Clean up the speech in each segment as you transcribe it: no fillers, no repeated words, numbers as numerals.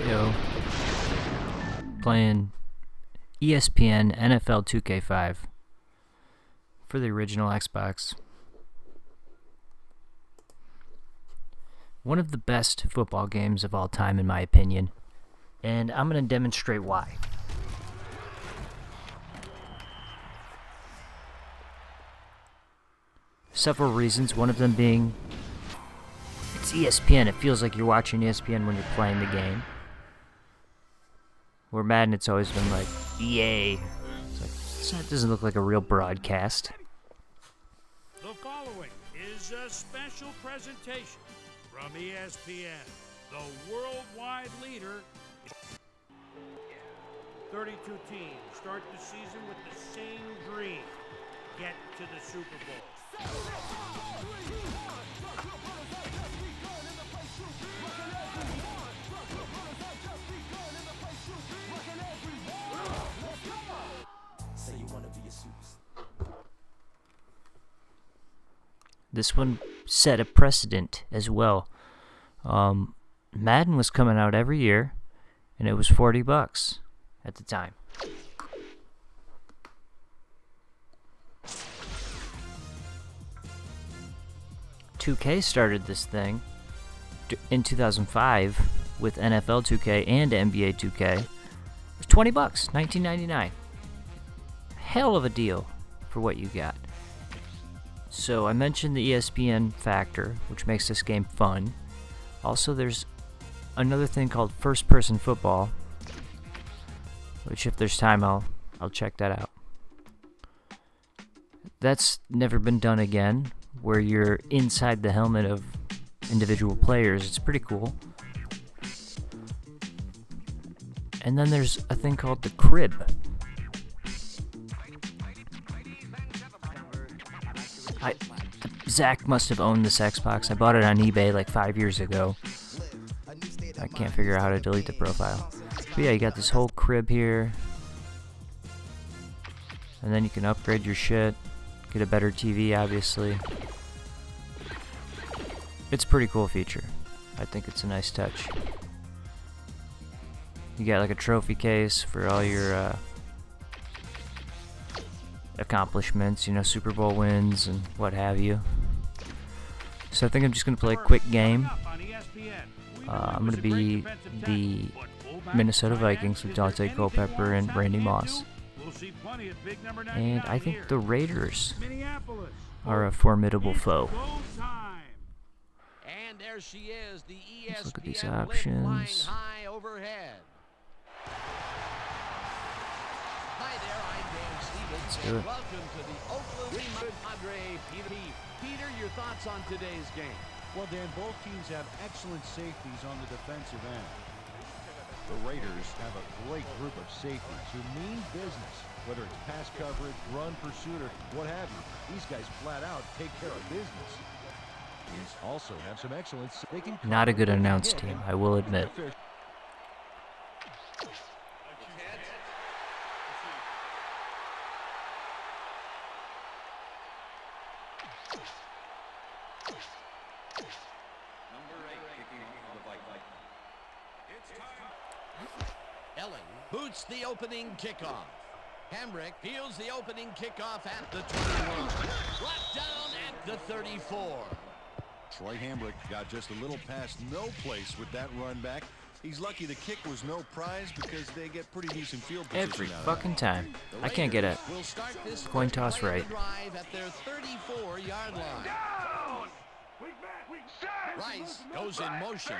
Yo, playing ESPN NFL 2K5 for the original Xbox. One of the best football games of all time, in my opinion, and I'm going to demonstrate why. Several reasons, one of them being it's ESPN. It feels like you're watching ESPN when you're playing the game. Where Madden, it's always been like, EA. It's like, that doesn't look like a real broadcast. The following is a special presentation from ESPN, the worldwide leader. 32 teams start the season with the same dream: get to the Super Bowl. This one set a precedent as well. Madden was coming out every year, and it was $40 at the time. $2K started this thing in 2005 with NFL 2K and NBA 2K. It was $20, $19.99. Hell of a deal for what you got. So I mentioned the ESPN factor, which makes this game fun. Also, there's another thing called first-person football, which if there's time, I'll check that out. That's never been done again, where you're inside the helmet of individual players. It's pretty cool. And then there's a thing called the crib. Zach must have owned this Xbox. I bought it on eBay like 5 years ago. I can't figure out how to delete the profile. But yeah, you got this whole crib here. And then you can upgrade your shit. Get a better TV, obviously. It's a pretty cool feature. I think it's a nice touch. You got like a trophy case for all your accomplishments, you know, Super Bowl wins and what have you. So I think I'm just going to play a quick game. I'm going to be the Minnesota Vikings with Dante Culpepper and Randy Moss. And I think the Raiders are a formidable foe. Let's look at these options. Let's do it. Welcome to the Oakland Padre Peter, your thoughts on today's game? Well, Dan, both teams have excellent safeties on the defensive end. The Raiders have a great group of safeties who mean business, whether it's pass coverage, run pursuit, or what have you. These guys flat out take care of business. These also have some excellence. They can not a good announced team, I will admit. Ellen boots the opening kickoff. Hamrick fields the opening kickoff at the 21. Brought down at the 34. Troy Hamrick got just a little past no place with that run back. He's lucky the kick was no prize because they get pretty decent field position Every out of fucking time. I can't get a coin toss right. At their 34-yard line. Rice goes in motion.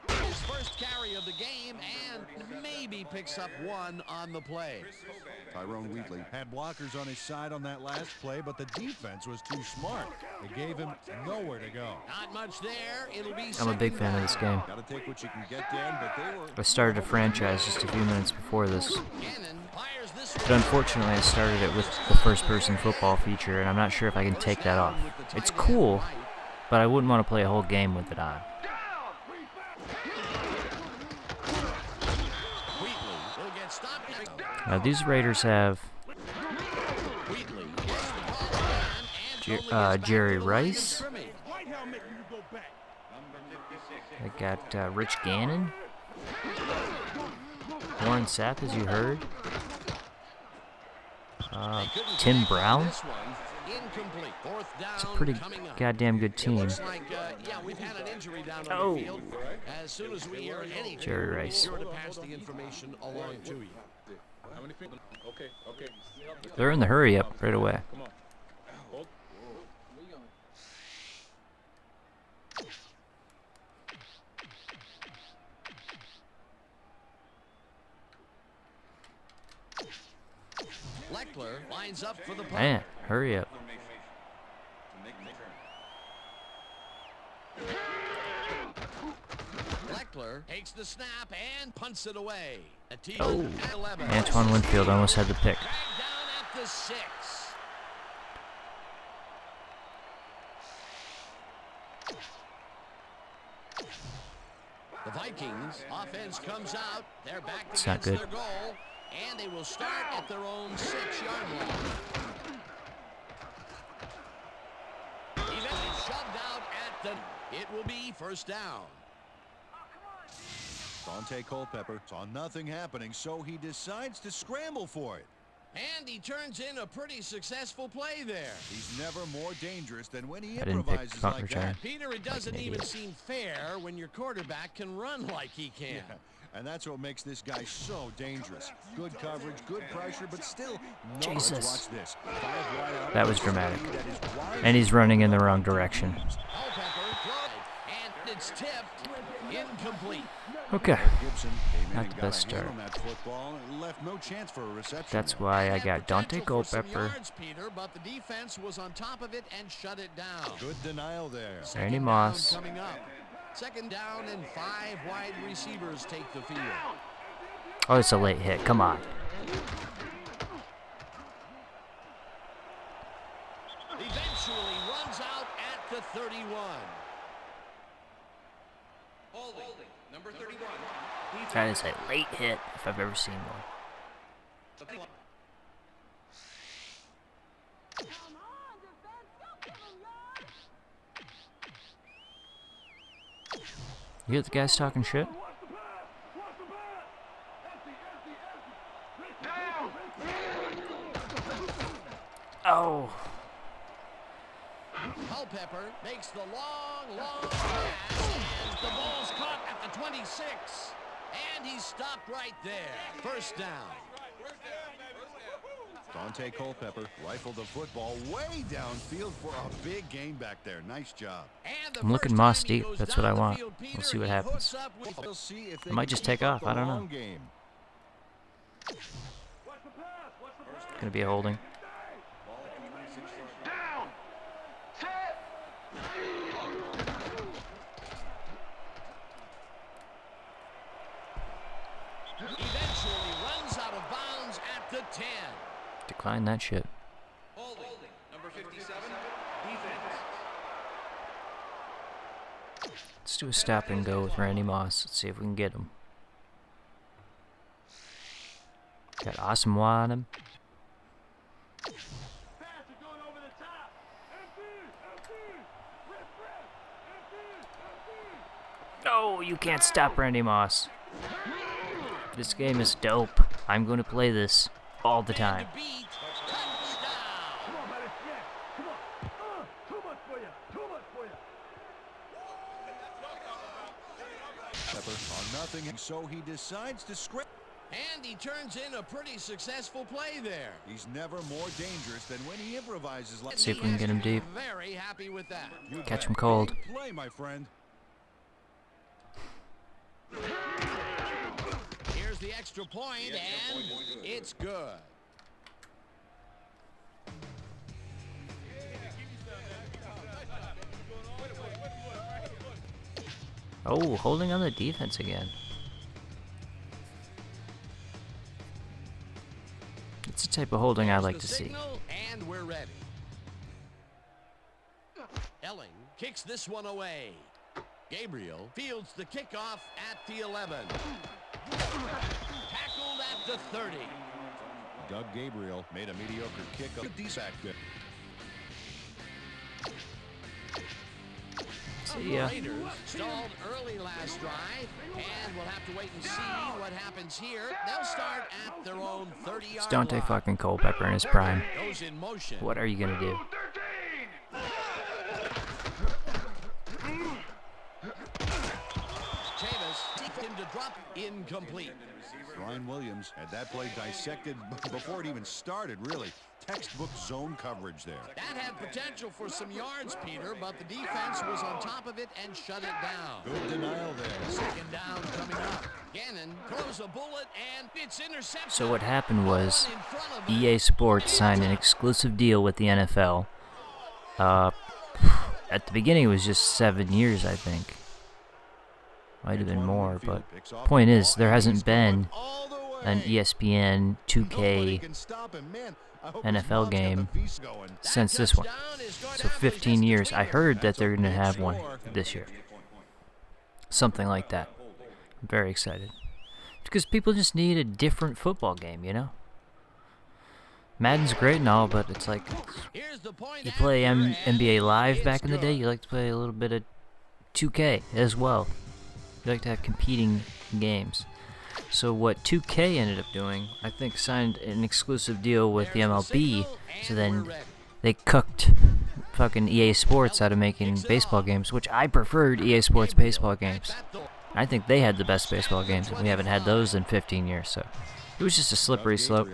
His first carry of the game and maybe picks up one on the play. Tyrone Wheatley had blockers on his side on that last play, but the defense was too smart. They gave him nowhere to go. Not much there. It'll be I'm a big fan of this game. Got to take what you can get, Dan, but they were... I started a franchise just a few minutes before this. But unfortunately, I started it with the first-person football feature, and I'm not sure if I can take that off. It's cool, but I wouldn't want to play a whole game with it on. Now, these Raiders have Jerry Rice, I got Rich Gannon, Warren Sapp, as you heard. Tim Brown. Incomplete. Fourth down. It's a pretty goddamn good team. Looks like, yeah, we've had an injury down on the field. As soon as we hear anything, Jerry we'll be Rice. sure to pass the information along to you. They're in the hurry up right away. Leckler lines up for the punt. Man, hurry up. Leckler takes the snap and punts it away. Oh, Antoine Winfield almost had the pick. Dragged down at the 6. The Vikings offense comes out. They're back It's not against good. their goal, and they will start at their own 6-yard line. Eventually shoved out at the. It will be first down. Dante Culpepper saw nothing happening, so he decides to scramble for it. And he turns in a pretty successful play there. He's never more dangerous than when he I didn't pick improvises punt like return. that. Peter, it doesn't even seem fair when your quarterback can run like he can. Yeah, and that's what makes this guy so dangerous. Good coverage, good pressure, but still, no. Jesus. Let's watch this. 5 wide out. That was dramatic. That is wide. And he's running in the wrong direction. Culpepper throws, and it's tipped, incomplete. Okay. Gibson came in Not and the got best a hand start. on that football and left no chance for a reception. That's there. why I Had got Dante potential for some Culpepper. yards, Peter, but the defense was on top of it and shut it down. Good denial there. Randy Second Moss. down coming up. Second down and 5 wide receivers take the field. Oh, it's a late hit. Come on. Eventually runs out at the 31. Holding, number 31. That is a late hit if I've ever seen one. You hear the guys talking shit? Oh. Culpepper makes the long pass, and the ball's caught at the 26. And he's stopped right there. First down. Dante Culpepper rifled the football way downfield for a big gain back there. Nice job. And the I'm looking first Moss time he deep. goes That's down what I the want. field, We'll Peter, see what he happens. hooks up with- We'll see if they It might can just keep take up off. the I don't know. long game. Gonna be a holding. Eventually runs out of bounds at the 10. Decline that shit. Holding, number 57. Let's do a stop and go with Randy Moss. Let's see if we can get him. Got Awesome on him. No, you can't stop Randy Moss. This game is dope. I'm going to play this all the time. To beat, touchdown. Pepper on nothing, so he decides to scramble. And he turns in a pretty successful play there. He's never more dangerous than when he improvises like See if we can get him deep. Very happy with that. You Catch bet. him cold. Big play, my friend. Here's the extra point, and it's good. Oh, holding on the defense again. It's the type of holding I There's like the to see. signal, and we're ready. Elling kicks this one away. Gabriel fields the kickoff at the 11. Tackled at the 30. Doug Gabriel made a mediocre kick up. Good. See ya. Raiders stalled early last drive, and we'll have to wait and see what happens here. They'll start at their own 30-yard It's Dante line. fucking Culpepper in his prime. Goes in motion. What are you gonna do? Chavis seeked him to drop incomplete. Ryan Williams had that play dissected before it even started, really. Textbook zone coverage there. That had potential for some yards, Peter, but the defense was on top of it and shut it down. Good denial there. Second down coming up. Gannon throws a bullet, and it's intercepted. So what happened was In front of him. EA Sports signed an exclusive deal with the NFL. At the beginning it was just 7 years, I think. Might have been more, but point is, there hasn't been an ESPN 2K NFL game since this one. So 15 years. I heard that they're going to have one this year. Something like that. I'm very excited. Because people just need a different football game, you know? Madden's great and all, but it's like, you play NBA Live back in the day, you like to play a little bit of 2K as well. You like to have competing games. So what 2K ended up doing, I think signed an exclusive deal with the MLB, so then they cucked fucking EA Sports out of making baseball games, which I preferred EA Sports baseball games. I think they had the best baseball games, and we haven't had those in 15 years, so it was just a slippery slope.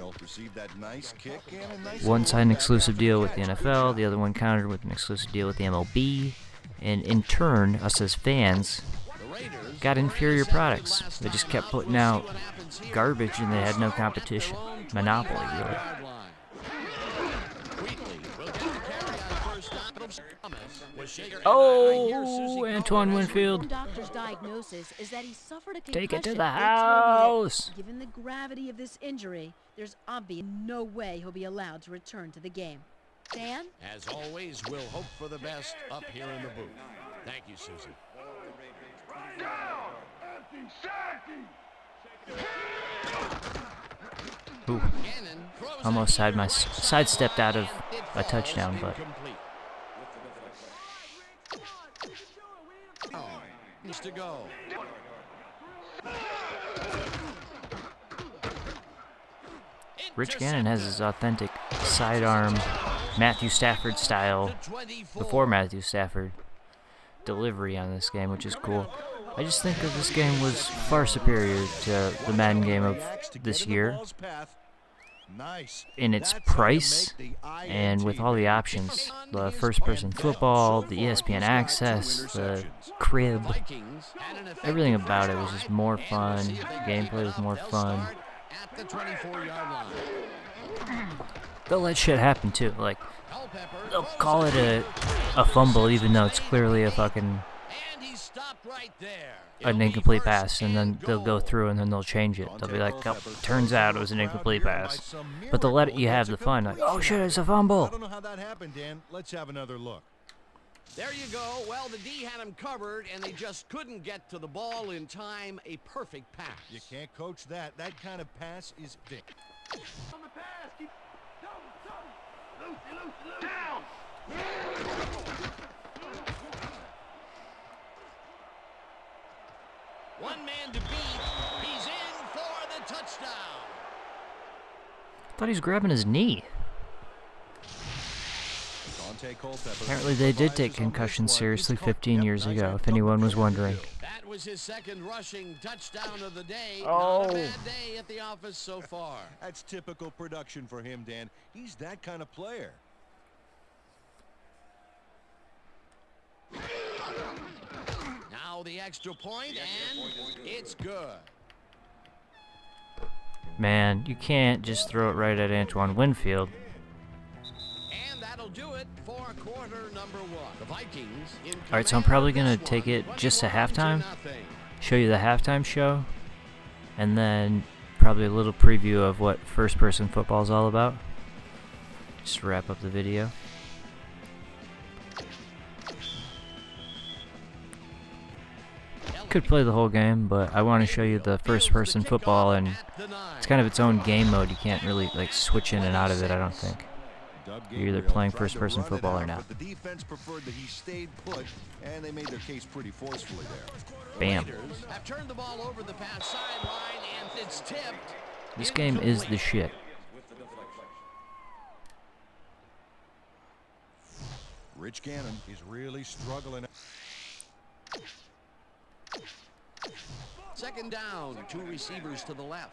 One signed an exclusive deal with the NFL, the other one countered with an exclusive deal with the MLB, and in turn, us as fans got inferior products. They just kept putting out garbage and they had no competition. Monopoly, really. Oh, Antoine Winfield. Doctor's diagnosis is that he suffered a Take it to concussion the mid-20 hit. house. Given the gravity of this injury, there's obviously no way he'll be allowed to return to the game. Dan? As always, we'll hope for the best up here in the booth. Thank you, Susan. Ooh, Gannon throws almost it. sidestepped out of a touchdown, but Incomplete. Needs to go. Rich Gannon has his authentic sidearm Matthew Stafford style, before Matthew Stafford, delivery on this game, which is cool. I just think that this game was far superior to the Madden game of this year in its price and with all the options. The first-person football, the ESPN access, the crib, everything about it was just more fun. The gameplay was more fun. At the 24-yard line. They'll let shit happen too. Like, they'll call it a fumble even though it's clearly a fucking And he stopped right there. an incomplete pass, and then they'll go through and then they'll change it. They'll be like, oh, turns out it was an incomplete pass. But they'll let you have the fun. Like, oh shit, it's a I fumble. don't know how that happened, Dan. Let's have another look. There you go. Well, the D had him covered, and they just couldn't get to the ball in time. A perfect pass. You can't coach that. That kind of pass is big. One man to beat. He's in for the touchdown. I thought he was grabbing his knee. Apparently they did take concussions seriously 15 years ago, if anyone was wondering. That was his second rushing touchdown of the day. Oh. Not a bad day at the office so far. That's typical production for him, Dan. He's that kind of player. Now the extra point, and it's good. Man, you can't just throw it right at Antoine Winfield. And that'll do it for quarter number one. The Vikings in Alright, so I'm command probably of gonna this take one, it just to 21-0. halftime, show you the halftime show, and then probably a little preview of what first-person football is all about. Just to wrap up the video. Could play the whole game, but I want to show you the first-person football, and it's kind of its own game mode. You can't really like switch in and out of it, I don't think. You're either playing first-person football or not. But the defense preferred that he stayed put, and they made their case pretty forcefully there. Bam. Raiders have turned the ball over the pass sideline, and it's tipped. This game is the shit. Rich Gannon is really struggling. Second down, 2 receivers to the left.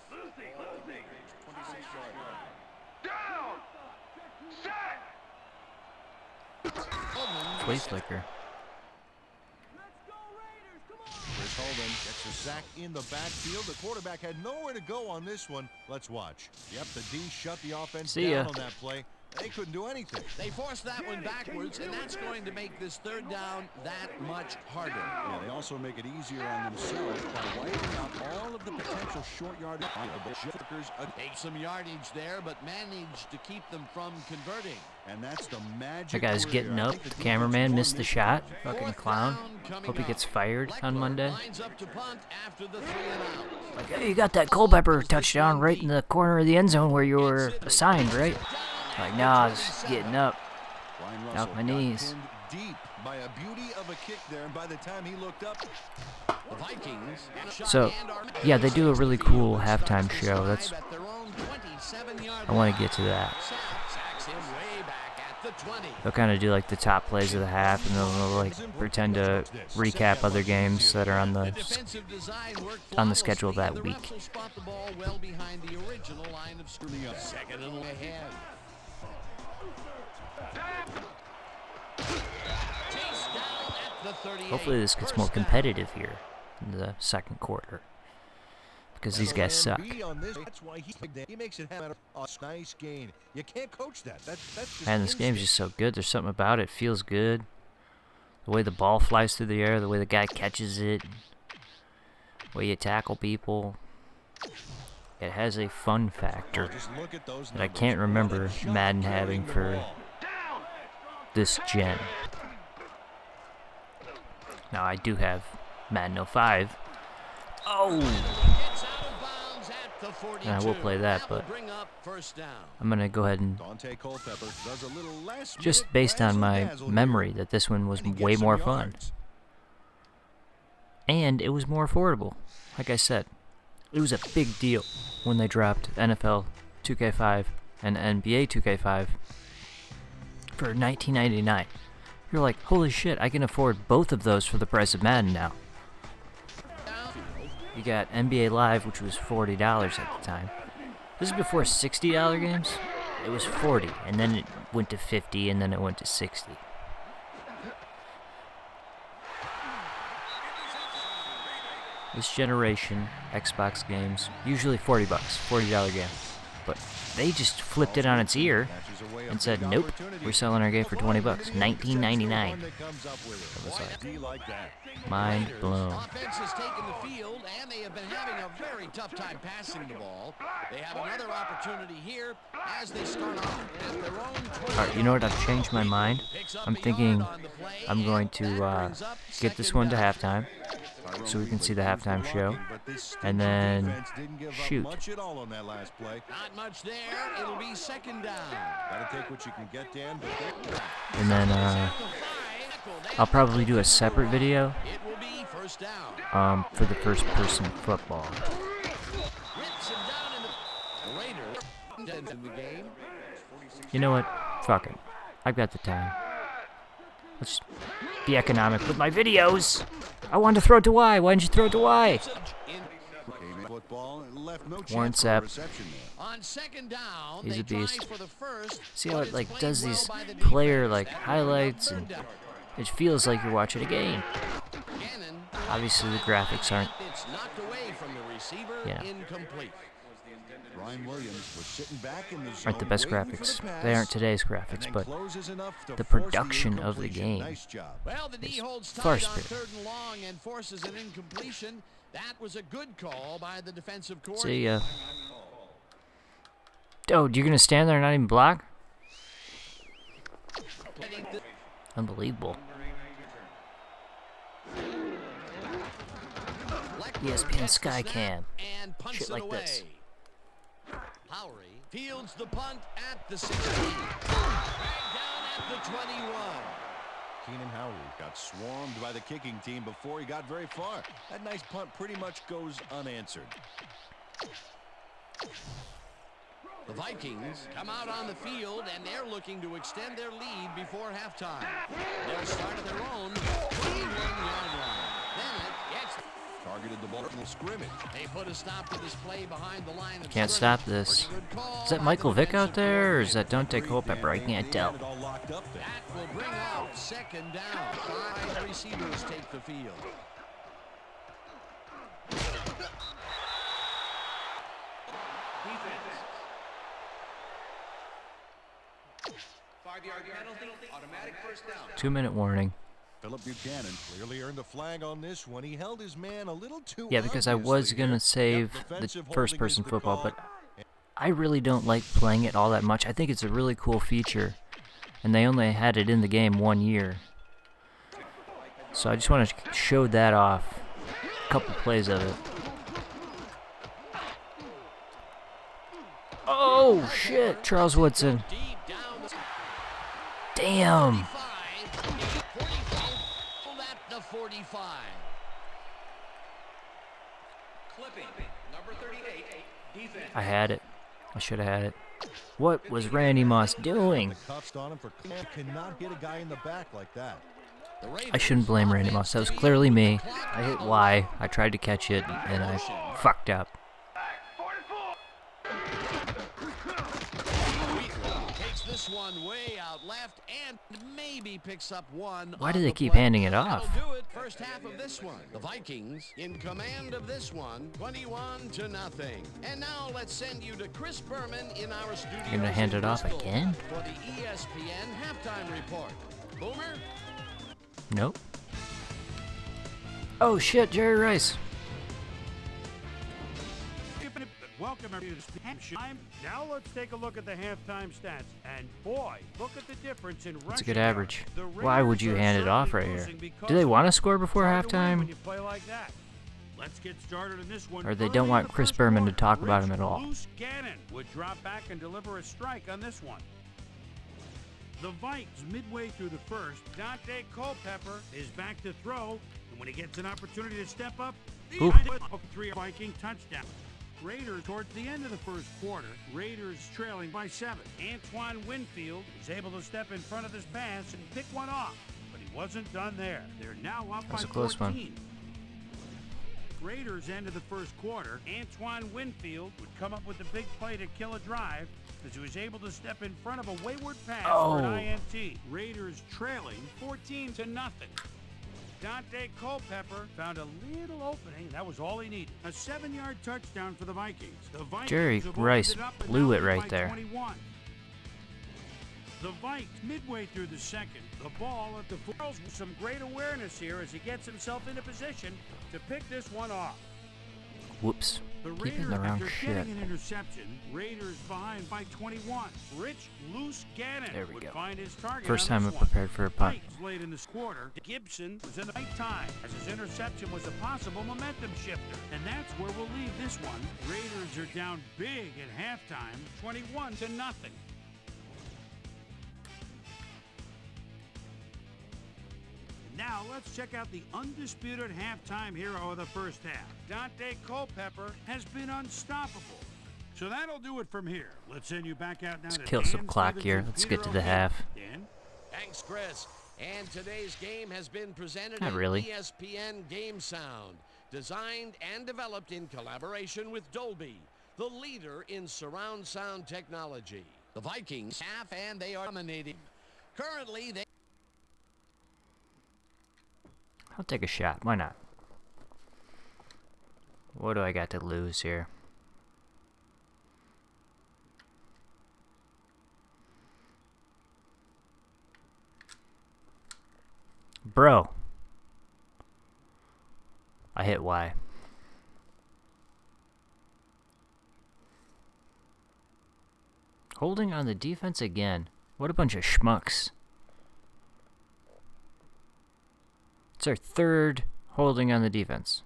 Flea flicker. Chris Holden gets a sack in the backfield. The quarterback had nowhere to go on this one. Let's watch. Yep, the D shut the offense See ya. down on that play. They couldn't do anything. They forced that one backwards, and that's going to make this third down that much harder. Yeah, they also make it easier on themselves by wiping out all of the potential short yardage. Take some yardage there, but managed to keep them from converting. And that's the magic. That guy's career. getting I up. think The defense cameraman won missed the this shot. one. Fucking Fourth clown. down coming Hope he gets up. fired on Leckler Monday. lines up to punt after the 3 and out. Like, hey, you got that Culpepper touchdown right in the corner of the end zone where you were assigned, right? Like, nah, just getting up. Ryan Out Russell my got knees. pinned deep by a beauty of a kick there, and by the time he looked up, The Vikings. So, yeah, they do a really cool halftime show. That's I want to get to that. Sacks him way back at the 20. They'll kind of do like the top plays of the half, and they'll like pretend to recap other games that are on the Defensive design worked on the schedule flawlessly, that and the week. refs will spot the ball well behind the original line of scrimmage. Second and ahead. Chase down at the 38. Hopefully this gets more competitive here in the second quarter, because these guys suck. That's why he makes it happen. A nice gain. You can't coach that. That's just Man, this game's just so good. There's something about it. It feels good. The way the ball flies through the air, the way the guy catches it, the way you tackle people. It has a fun factor that I can't remember Madden having for this gen. Now, I do have Madden 05. Oh! Gets out of bounds at the 42. And I will play that, will but bring up first down. I'm going to go ahead and Dante Culpepper does a little last just minute based on my razzle-dazzle memory here, that this one was and he gets way some more fun. yards. And it was more affordable. Like I said, it was a big deal when they dropped NFL 2K5 and NBA 2K5 for $19.99. You're like, holy shit, I can afford both of those for the price of Madden now. You got NBA Live, which was $40 at the time. This is before $60 games. It was $40, and then it went to $50, and then it went to $60. This generation, Xbox games, usually $40, $40 game. But they just flipped it on its ear and said, nope, we're selling our game for $20, $19.99. It was like, mind blown. Offense has taken the field, and they have been having a very tough time passing the ball. They have another opportunity here as they start off at their own 20. Alright, you know what? I've changed my mind. I'm thinking I'm going to get this one to halftime so we can see the halftime show. And then, shoot. Not much there. It'll be second down. Gotta take what you can get, Dan. And then I'll probably do a separate video It will be first down. for the first-person football. Rips him down in the Raiders in the game. You know what? Fuck it. I've got the time. Let's be economic with my videos. I wanted to throw it to Y. Why didn't you throw it to Y? Warren Sapp. On second down, He's they a beast. try for the first, See how but it like it's does played these well by the player defense. like Second highlights, down, and third down. it feels like you're watching a game. Gannon, Obviously the graphics aren't, it's knocked away from the receiver, you know, incomplete. Ryan Williams was sitting back in the zone, aren't the best waiting for graphics. the pass, They aren't today's and graphics, then but closes enough to the force production of the incompletion. game. Nice job. Well, the D is holds far tight on superior. third and long and forces an incompletion. That was a good call by the defensive See coordinator. ya. Oh, you're gonna stand there and not even block? Unbelievable. ESPN Skycam. And punts Shit it like away. this. Lowry fields the punt at the 16. the 21. Keenan Howard got swarmed by the kicking team before he got very far. That nice punt pretty much goes unanswered. The Vikings come out on the field, and they're looking to extend their lead before halftime. They'll start at their own 21-yard line. Bennett gets Targeted the ball in the scrimmage. They put a stop to this play behind the line of Can't scrimmage. stop this. Pretty good call Is that by Michael the Vick out defensive there, or is coordinator. that Dante Culpepper? I can't tell. It all locked up there. That will bring out second down. 5 receivers take the field. Defense. 5-yard penalty, automatic first down. 2-minute warning. Philip Buchanan clearly earned a flag on this one. He held his man a little too Yeah, because I was obviously going to here. save Yep, the defensive first-person holding is the football, call. but I really don't like playing it all that much. I think it's a really cool feature, and they only had it in the game 1 year. So I just want to show that off. A couple plays of it. Oh, shit. Charles Woodson. Deep down the Damn. 45. Pulled at the 45. Clipping, number 38, defense. I had it. I should have had it. What was Randy Moss doing? The cuffs on him for cannot hit a guy in the back like that. The Raiders I shouldn't blame Randy Moss. That was clearly me. I hit clock Y. I tried to catch it, and I fucked up. takes this one way out left and maybe picks up one. Why on do they the keep play. handing it off? That'll do it. First half of this one. The Vikings in command of this one, 21-0. And now let's send you to Chris Berman in our studio. You're gonna hand it off again? For the ESPN halftime report. Boomer. Nope. Oh shit, Jerry Rice. Welcome everybody to halftime. Now let's take a look at the halftime stats. And boy, look at the difference in rushing. That's a good yards. average. The Why would you Raiders are hand it off certainly right here? losing because Do they of want to it. score before Hard to win when halftime? you play like that. Let's get started in this one. Or they Early don't in want the Chris first Berman to quarter, talk about him Rich at all. Loose Gannon would drop back and deliver a strike on this one. The Vikes, midway through the first, Dante Culpepper is back to throw, and when he gets an opportunity to step up, the Oof. 3 Viking touchdown. Raiders towards the end of the first quarter, Raiders trailing by 7. Antoine Winfield was able to step in front of this pass and pick one off, but he wasn't done there. They're now up by That's a close 14. one. Raiders ended the first quarter. Antoine Winfield would come up with the big play to kill a drive as he was able to step in front of a wayward pass for an Oh. INT. Raiders trailing 14-0. Dante Culpepper found a little opening, and that was all he needed. A 7-yard touchdown for the Vikings. The Vikings Jerry have Rice opened it up and blew now it lead right by there. 21. The Vikes, midway through the second, the ball at the Charles with some great awareness here as he gets himself into position to pick this one off. Whoops. The Keeping Raiders, the wrong after shit. getting an interception, Raiders behind by 21. Rich Loose Gannon There we would go. find his target First on time I this one. prepared for a punt. Vikes late in this quarter. Gibson was in the right time as his interception was a possible momentum shifter. And that's where we'll leave this one. Raiders are down big at halftime, 21-0. Now let's check out the undisputed halftime hero of the first half. Dante Culpepper has been unstoppable. So that'll do it from here. Let's send you back out now Let's to kill Dan some clock Stevens here. and Let's Peter get to the O'Keefe. half. Dan? Thanks, Chris. And today's game has been presented Not on really. ESPN Game Sound, designed and developed in collaboration with Dolby, the leader in surround sound technology. The Vikings half and they are dominating. Currently, they I'll take a shot. Why not? What do I got to lose here? Bro. I hit Y. Holding on the defense again. What a bunch of schmucks. It's our third holding on the defense.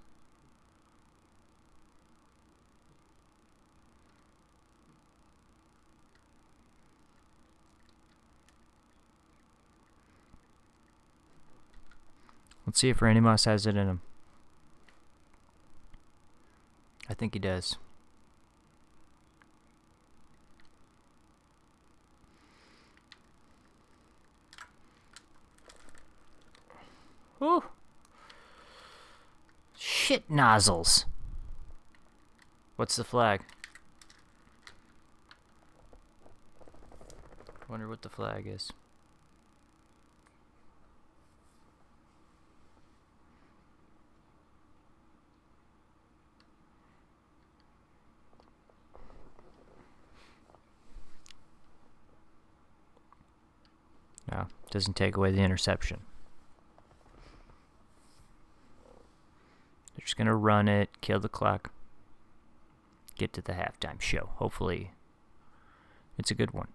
Let's see if Randy Moss has it in him. I think he does. Whew. Shit nozzles. What's the flag? Wonder what the flag is. No, doesn't take away the interception. They're just gonna run it, kill the clock, get to the halftime show. Hopefully, it's a good one.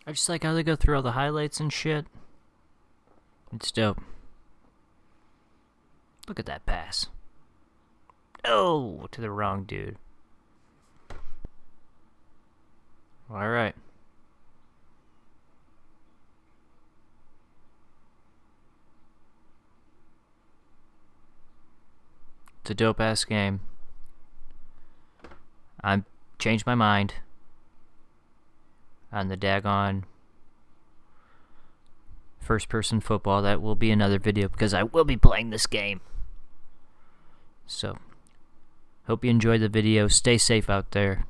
I just like how they go through all the highlights and shit. It's dope. Look at that pass. Oh, to the wrong dude. Alright. It's a dope ass game. I changed my mind on the daggone first person football. That will be another video because I will be playing this game. So, hope you enjoyed the video. Stay safe out there.